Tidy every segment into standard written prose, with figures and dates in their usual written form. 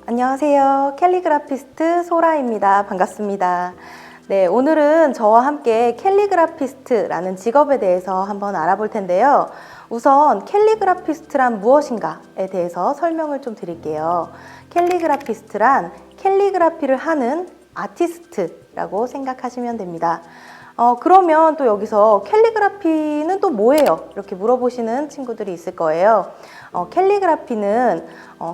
안녕하세요. 캘리그라피스트 소라입니다. 반갑습니다. 네, 오늘은 저와 함께 캘리그라피스트라는 직업에 대해서 한번 알아볼 텐데요. 우선 캘리그라피스트란 무엇인가에 대해서 설명을 좀 드릴게요. 캘리그라피스트란 캘리그라피를 하는 아티스트라고 생각하시면 됩니다. 그러면 또 여기서 캘리그라피는 또 뭐예요? 이렇게 물어보시는 친구들이 있을 거예요. 캘리그라피는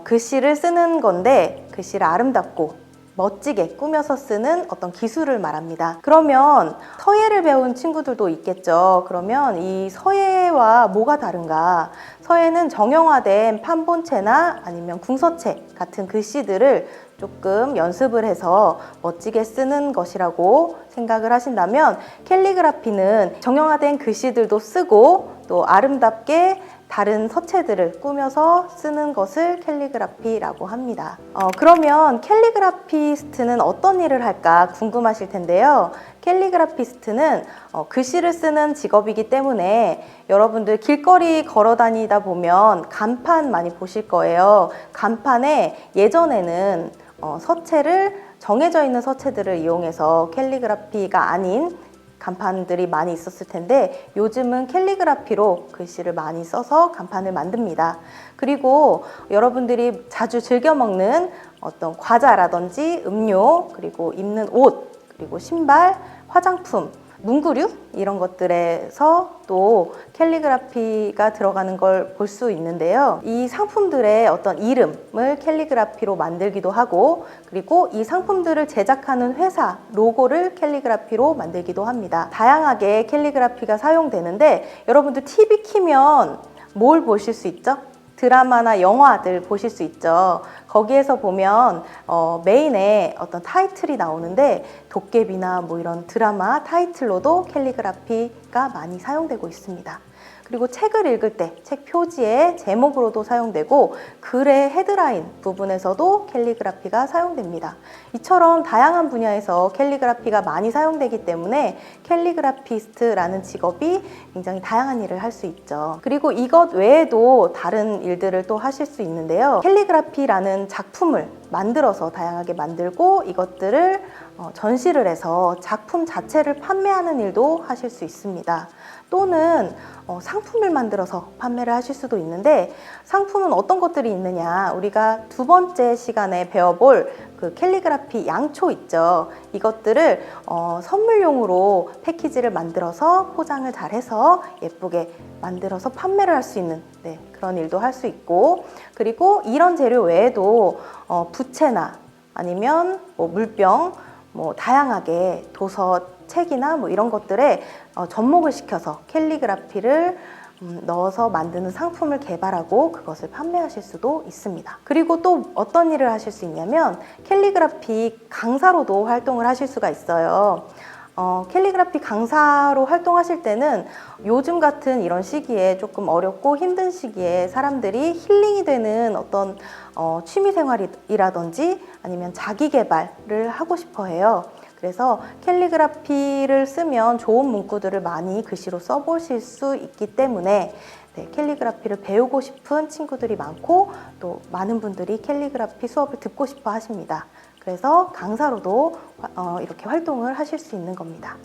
글씨를 쓰는 건데 글씨를 아름답고 멋지게 꾸며서 쓰는 어떤 기술을 말합니다. 그러면 서예를 배운 친구들도 있겠죠. 그러면 이 서예와 뭐가 다른가? 서예는 정형화된 판본체나 아니면 궁서체 같은 글씨들을 조금 연습을 해서 멋지게 쓰는 것이라고 생각을 하신다면, 캘리그라피는 정형화된 글씨들도 쓰고 또 아름답게 다른 서체들을 꾸며서 쓰는 것을 캘리그라피라고 합니다. 그러면 캘리그라피스트는 어떤 일을 할까 궁금하실 텐데요. 캘리그라피스트는 글씨를 쓰는 직업이기 때문에 여러분들 길거리 걸어 다니다 보면 간판 많이 보실 거예요. 간판에 예전에는 서체를 정해져 있는 서체들을 이용해서 캘리그라피가 아닌 간판들이 많이 있었을 텐데, 요즘은 캘리그라피로 글씨를 많이 써서 간판을 만듭니다. 그리고 여러분들이 자주 즐겨 먹는 어떤 과자라든지 음료, 그리고 입는 옷, 그리고 신발, 화장품, 문구류 이런 것들에서 또 캘리그라피가 들어가는 걸 볼 수 있는데요. 이 상품들의 어떤 이름을 캘리그라피로 만들기도 하고, 그리고 이 상품들을 제작하는 회사 로고를 캘리그라피로 만들기도 합니다. 다양하게 캘리그라피가 사용되는데, 여러분들 TV 키면 뭘 보실 수 있죠? 드라마나 영화들 보실 수 있죠. 거기에서 보면 메인에 어떤 타이틀이 나오는데, 도깨비나 뭐 이런 드라마 타이틀로도 캘리그라피가 많이 사용되고 있습니다. 그리고 책을 읽을 때 책 표지의 제목으로도 사용되고, 글의 헤드라인 부분에서도 캘리그라피가 사용됩니다. 이처럼 다양한 분야에서 캘리그라피가 많이 사용되기 때문에 캘리그라피스트라는 직업이 굉장히 다양한 일을 할 수 있죠. 그리고 이것 외에도 다른 일들을 또 하실 수 있는데요. 캘리그라피라는 작품을 만들어서 다양하게 만들고 이것들을 전시를 해서 작품 자체를 판매하는 일도 하실 수 있습니다. 또는 상품을 만들어서 판매를 하실 수도 있는데, 상품은 어떤 것들이 있느냐, 우리가 두 번째 시간에 배워볼 그 캘리그라피 양초 있죠. 이것들을 선물용으로 패키지를 만들어서 포장을 잘해서 예쁘게 만들어서 판매를 할 수 있는 그런 일도 할 수 있고, 그리고 이런 재료 외에도 부채나 아니면 뭐 물병, 뭐 다양하게 도서 책이나 뭐 이런 것들에 접목을 시켜서 캘리그라피를 넣어서 만드는 상품을 개발하고 그것을 판매하실 수도 있습니다. 그리고 또 어떤 일을 하실 수 있냐면, 캘리그라피 강사로도 활동을 하실 수가 있어요. 캘리그라피 강사로 활동하실 때는 요즘 같은 이런 시기에, 조금 어렵고 힘든 시기에 사람들이 힐링이 되는 어떤 취미 생활이라든지 아니면 자기 개발을 하고 싶어 해요. 그래서 캘리그라피를 쓰면 좋은 문구들을 많이 글씨로 써보실 수 있기 때문에 캘리그라피를 배우고 싶은 친구들이 많고, 또 많은 분들이 캘리그라피 수업을 듣고 싶어 하십니다. 그래서 강사로도 이렇게 활동을 하실 수 있는 겁니다.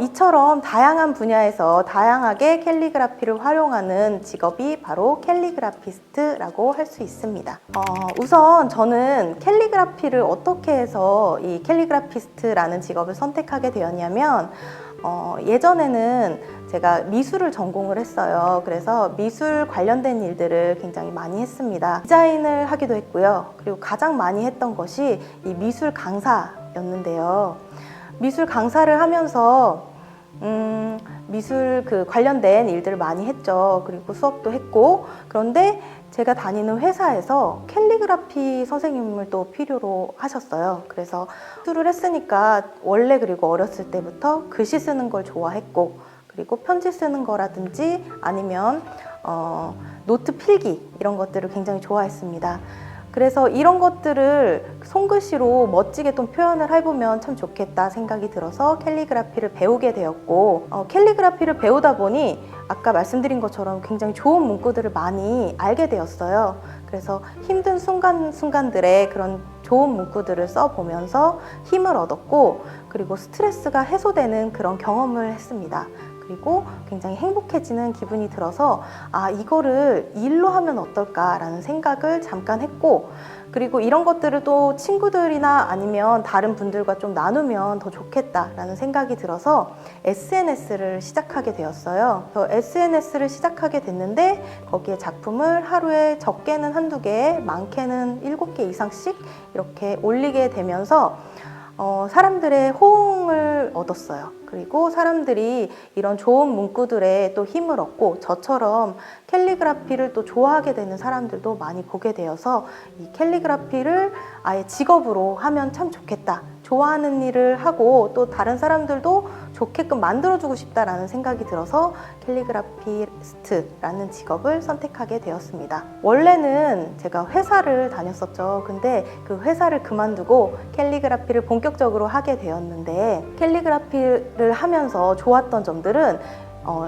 이처럼 다양한 분야에서 다양하게 캘리그라피를 활용하는 직업이 바로 캘리그라피스트라고 할 수 있습니다. 우선 저는 캘리그라피를 어떻게 해서 이 캘리그라피스트라는 직업을 선택하게 되었냐면, 예전에는 제가 미술을 전공을 했어요. 그래서 미술 관련된 일들을 굉장히 많이 했습니다. 디자인을 하기도 했고요. 그리고 가장 많이 했던 것이 이 미술 강사였는데요. 미술 강사를 하면서 미술 관련된 일들을 많이 했죠. 그리고 수업도 했고, 그런데 제가 다니는 회사에서 캘리그라피 선생님을 또 필요로 하셨어요. 그래서 미술을 했으니까 원래, 그리고 어렸을 때부터 글씨 쓰는 걸 좋아했고, 그리고 편지 쓰는 거라든지 아니면 노트 필기 이런 것들을 굉장히 좋아했습니다. 그래서 이런 것들을 손글씨로 멋지게 좀 표현을 해보면 참 좋겠다 생각이 들어서 캘리그라피를 배우게 되었고, 캘리그라피를 배우다 보니 아까 말씀드린 것처럼 굉장히 좋은 문구들을 많이 알게 되었어요. 그래서 힘든 순간순간들의 그런 좋은 문구들을 써보면서 힘을 얻었고, 그리고 스트레스가 해소되는 그런 경험을 했습니다. 그리고 굉장히 행복해지는 기분이 들어서 이거를 일로 하면 어떨까라는 생각을 잠깐 했고, 그리고 이런 것들을 또 친구들이나 아니면 다른 분들과 좀 나누면 더 좋겠다라는 생각이 들어서 SNS를 시작하게 되었어요. 그래서 SNS를 시작하게 됐는데 거기에 작품을 하루에 적게는 한두 개, 많게는 7개 이상씩 이렇게 올리게 되면서 사람들의 호응을 얻었어요. 그리고 사람들이 이런 좋은 문구들에 또 힘을 얻고 저처럼 캘리그라피를 또 좋아하게 되는 사람들도 많이 보게 되어서 이 캘리그라피를 아예 직업으로 하면 참 좋겠다. 좋아하는 일을 하고 또 다른 사람들도 좋게끔 만들어주고 싶다라는 생각이 들어서 캘리그라피스트라는 직업을 선택하게 되었습니다. 원래는 제가 회사를 다녔었죠. 근데 그 회사를 그만두고 캘리그라피를 본격적으로 하게 되었는데, 캘리그라피를 하면서 좋았던 점들은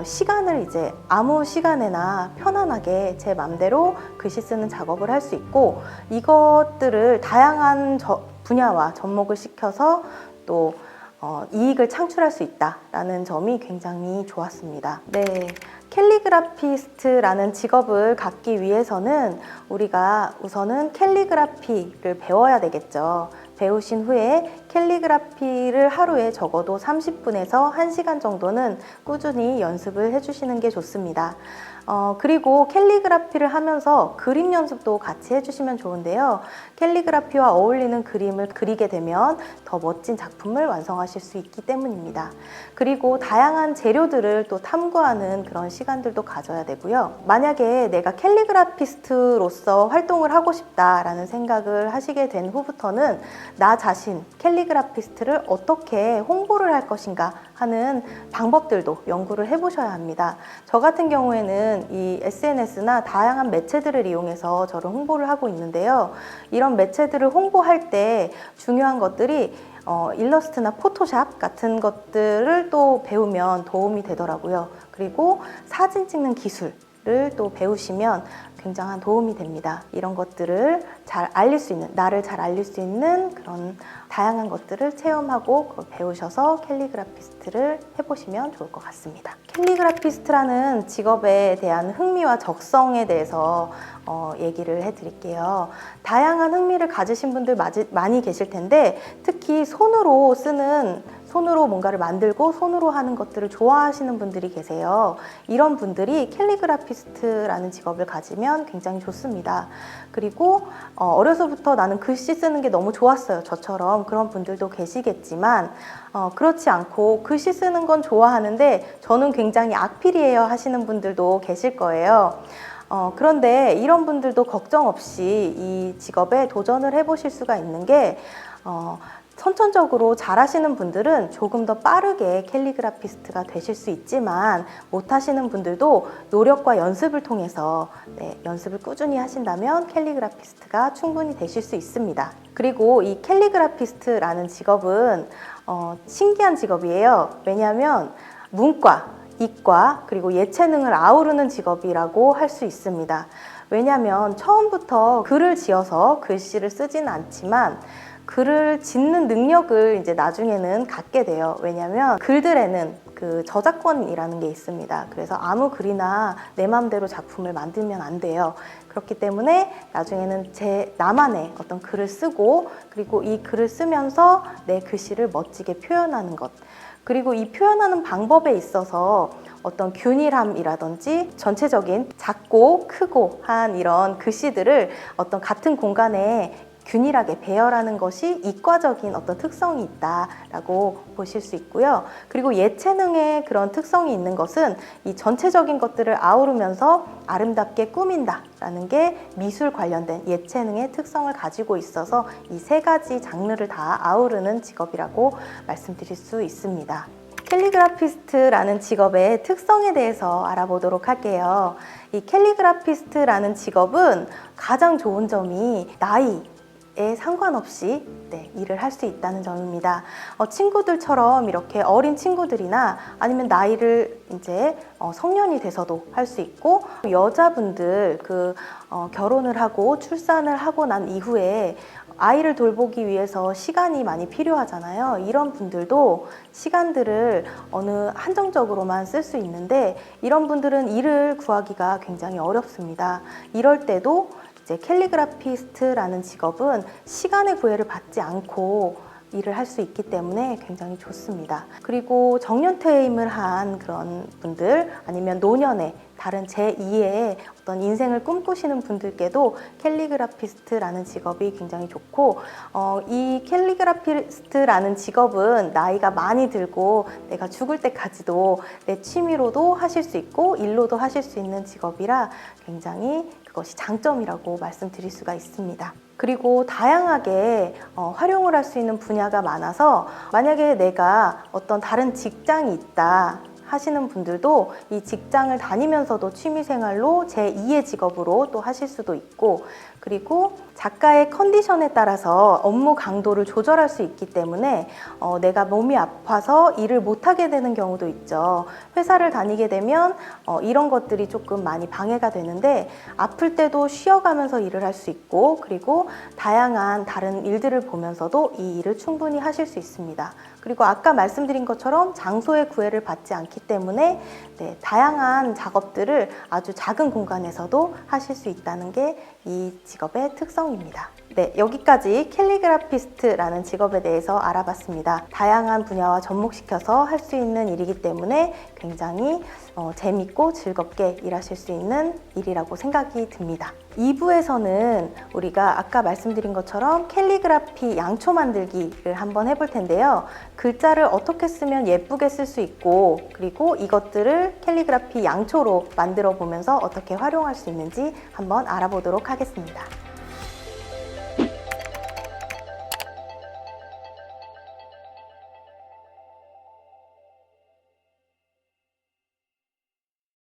시간을 이제 아무 시간에나 편안하게 제 맘대로 글씨 쓰는 작업을 할 수 있고, 이것들을 다양한 분야와 접목을 시켜서 또 이익을 창출할 수 있다라는 점이 굉장히 좋았습니다. 네, 캘리그라피스트라는 직업을 갖기 위해서는 우리가 우선은 캘리그라피를 배워야 되겠죠. 배우신 후에 캘리그라피를 하루에 적어도 30분에서 1시간 정도는 꾸준히 연습을 해주시는 게 좋습니다. 그리고 캘리그라피를 하면서 그림 연습도 같이 해주시면 좋은데요. 캘리그라피와 어울리는 그림을 그리게 되면 더 멋진 작품을 완성하실 수 있기 때문입니다. 그리고 다양한 재료들을 또 탐구하는 그런 시간들도 가져야 되고요. 만약에 내가 캘리그라피스트로서 활동을 하고 싶다라는 생각을 하시게 된 후부터는 나 자신, 캘리그라피스트를 어떻게 홍보를 할 것인가 하는 방법들도 연구를 해보셔야 합니다. 저 같은 경우에는 이 SNS나 다양한 매체들을 이용해서 저를 홍보를 하고 있는데요. 이런 매체들을 홍보할 때 중요한 것들이 일러스트나 포토샵 같은 것들을 또 배우면 도움이 되더라고요. 그리고 사진 찍는 기술을 또 배우시면 굉장한 도움이 됩니다. 이런 것들을 잘 알릴 수 있는, 나를 잘 알릴 수 있는 그런 다양한 것들을 체험하고 배우셔서 캘리그라피스트를 해보시면 좋을 것 같습니다. 캘리그라피스트라는 직업에 대한 흥미와 적성에 대해서 얘기를 해드릴게요. 다양한 흥미를 가지신 분들 많이 계실 텐데, 특히 손으로 뭔가를 만들고 손으로 하는 것들을 좋아하시는 분들이 계세요. 이런 분들이 캘리그라피스트라는 직업을 가지면 굉장히 좋습니다. 그리고 어려서부터 나는 글씨 쓰는 게 너무 좋았어요. 저처럼 그런 분들도 계시겠지만 그렇지 않고 글씨 쓰는 건 좋아하는데 저는 굉장히 악필이에요 하시는 분들도 계실 거예요. 그런데 이런 분들도 걱정 없이 이 직업에 도전을 해보실 수가 있는 게, 선천적으로 잘하시는 분들은 조금 더 빠르게 캘리그라피스트가 되실 수 있지만, 못하시는 분들도 노력과 연습을 통해서 연습을 꾸준히 하신다면 캘리그라피스트가 충분히 되실 수 있습니다. 그리고 이 캘리그라피스트라는 직업은 신기한 직업이에요. 왜냐하면 문과, 이과, 그리고 예체능을 아우르는 직업이라고 할 수 있습니다. 왜냐하면 처음부터 글을 지어서 글씨를 쓰지는 않지만 글을 짓는 능력을 이제 나중에는 갖게 돼요. 왜냐하면 글들에는 그 저작권이라는 게 있습니다. 그래서 아무 글이나 내 마음대로 작품을 만들면 안 돼요. 그렇기 때문에 나중에는 나만의 어떤 글을 쓰고, 그리고 이 글을 쓰면서 내 글씨를 멋지게 표현하는 것, 그리고 이 표현하는 방법에 있어서 어떤 균일함이라든지 전체적인 작고 크고 한 이런 글씨들을 어떤 같은 공간에 균일하게 배열하는 것이 이과적인 어떤 특성이 있다라고 보실 수 있고요. 그리고 예체능의 그런 특성이 있는 것은 이 전체적인 것들을 아우르면서 아름답게 꾸민다라는 게 미술 관련된 예체능의 특성을 가지고 있어서 이 세 가지 장르를 다 아우르는 직업이라고 말씀드릴 수 있습니다. 캘리그라피스트라는 직업의 특성에 대해서 알아보도록 할게요. 이 캘리그라피스트라는 직업은 가장 좋은 점이 에 상관없이 일을 할 수 있다는 점입니다. 친구들처럼 이렇게 어린 친구들이나 아니면 나이를 이제 성년이 돼서도 할 수 있고, 여자분들 결혼을 하고 출산을 하고 난 이후에 아이를 돌보기 위해서 시간이 많이 필요하잖아요. 이런 분들도 시간들을 어느 한정적으로만 쓸 수 있는데, 이런 분들은 일을 구하기가 굉장히 어렵습니다. 이럴 때도 이제 캘리그라피스트라는 직업은 시간의 구애를 받지 않고 일을 할 수 있기 때문에 굉장히 좋습니다. 그리고 정년퇴임을 한 그런 분들, 아니면 노년에 다른 제2의 어떤 인생을 꿈꾸시는 분들께도 캘리그라피스트라는 직업이 굉장히 좋고, 이 캘리그라피스트라는 직업은 나이가 많이 들고 내가 죽을 때까지도 내 취미로도 하실 수 있고 일로도 하실 수 있는 직업이라 굉장히 그것이 장점이라고 말씀드릴 수가 있습니다. 그리고 다양하게 활용을 할 수 있는 분야가 많아서, 만약에 내가 어떤 다른 직장이 있다 하시는 분들도 이 직장을 다니면서도 취미생활로 제2의 직업으로 또 하실 수도 있고, 그리고 작가의 컨디션에 따라서 업무 강도를 조절할 수 있기 때문에 내가 몸이 아파서 일을 못하게 되는 경우도 있죠. 회사를 다니게 되면 이런 것들이 조금 많이 방해가 되는데, 아플 때도 쉬어가면서 일을 할 수 있고, 그리고 다양한 다른 일들을 보면서도 이 일을 충분히 하실 수 있습니다. 그리고 아까 말씀드린 것처럼 장소의 구애를 받지 않기 때문에 다양한 작업들을 아주 작은 공간에서도 하실 수 있다는 게 이 직업의 특성입니다. 여기까지 캘리그라피스트라는 직업에 대해서 알아봤습니다. 다양한 분야와 접목시켜서 할 수 있는 일이기 때문에 굉장히 재밌고 즐겁게 일하실 수 있는 일이라고 생각이 듭니다. 2부에서는 우리가 아까 말씀드린 것처럼 캘리그라피 양초 만들기를 한번 해볼 텐데요. 글자를 어떻게 쓰면 예쁘게 쓸 수 있고, 그리고 이것들을 캘리그라피 양초로 만들어 보면서 어떻게 활용할 수 있는지 한번 알아보도록 하겠습니다.